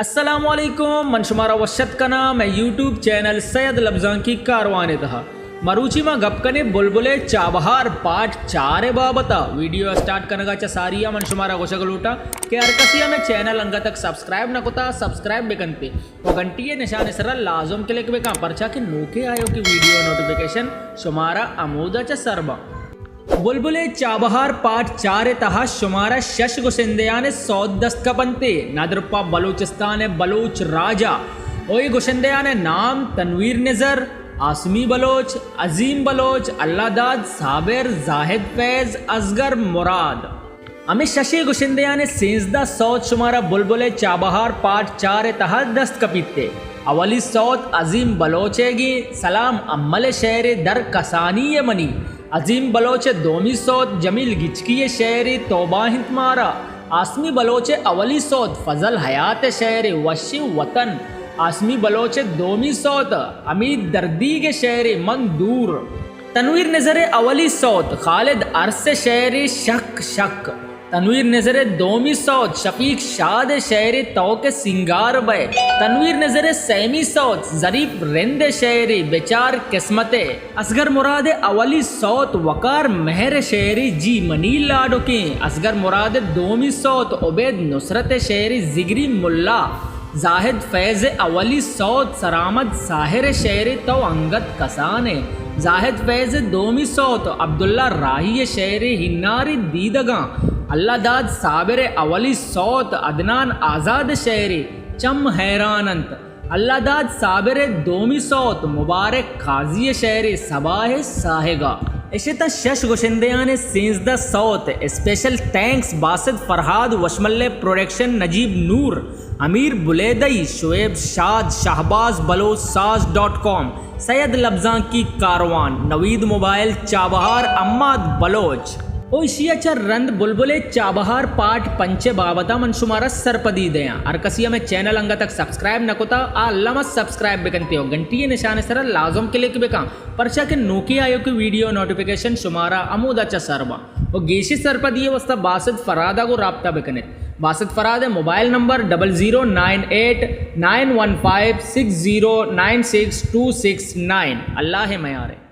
अस्सलामुअलैकुम मन शुमारा वशत का नाम है यूट्यूब चैनल सैयद लफ्जां की कारवाने तहा मरूची में गपकने बुलबुले चाबहार पार्ट 4 बाबता वीडियो स्टार्ट करने का सारिया मन शुमारा गोशगलूटा के अरकसिया में चैनल अंगा तक सब्सक्राइब न कोता सब्सक्राइब बेकनते वो घंटी निशान सर लाजम के लिए कहाँ परचा के नोके आयो की वीडियो नोटिफिकेशन शुमारा अमूदा च सरबा बुलबुले चाबहार पार्ट 4 तहा शुमारा शश गुशिंदयाने सौद दस्त का बनते नादरपा बलूचिस्तान बलूच राजा ओए गुशिंदयाने नाम तनवीर नज़र आसमी बलोच अजीम बलोच अल्लादाद साबिर जाहिद फैज असगर मुराद अमित शशि गुशिंदयाने सेंसदा सौद शुमारा बुलबुले चाबहार पार्ट 4 तहा दस्त कपीते अवली सौद अजीम बलोचेगी सलाम अम्मल शहर दर कसानी मनी अजीम बलोच दोमी सौद जमील गिचकी शहरी तोबा हिंद मारा आसमी बलोचे अवली सौद फजल हयात शहर वशी वतन आसमी बलोचे दोमी सौद अमीद दर्दी के शहरी मन दूर तनवीर नजर अवली सौद खालिद अरस शहरी शक शक तनवीर नजर दोमी सौद शफीक शाद शहरी तो के सिंगार बे तनवीर नजर सैमी सौद जरीफ रेंद शहरी बेचार किस्मते असगर मुराद अवली सौद वकार महर शहरी जी मनी लाडो के असगर मुराद दोमी सौद उबैद नुसरत शहरी जिगरी मुल्ला जाहिद फैज अवली सौद सरामद साहिर शहरी तो अंगद कसाने जाहिद फैज दोमी सौद अब्दुल्ला राही शहरी हिन्नारी दीदगा अल्लादाद साबिर अवली सौत अदनान आज़ाद शहरी चम हैरानंत अल्लादाद साबिर दोमी सौत मुबारक खाजी शहरी सबाह साहेगा इशिता शश गुशिंदयाने सेंसदा सौत स्पेशल थैंक्स बासित फरहाद वशमल्ले प्रोडक्शन नजीब नूर अमीर बुलेदई शुएब शाद शाहबाज बलोच साज.com सैयद लफ्जां की कारवान नवीद मोबाइल चाबहार अम्माद बलोच ओशियाचा रंद बुलबुले चाबहार पार्ट पंचे बाबता मन शुमारा सरपदी दया अरकसिया में चैनल अंगा तक सब्सक्राइब न कोता अल्लाह सब्सक्राइब बेकनते हो घंटी निशान सर लाजम के लिए बेका परचा के नोकी आयो की वीडियो नोटिफिकेशन शुमारा अमूदा चा सरबा वो गेशी सरपदी वस्ता बासित फरादा को राब्ता बेकने बासित फराद मोबाइल नंबर 00989156096269 अल्लाह मयारे।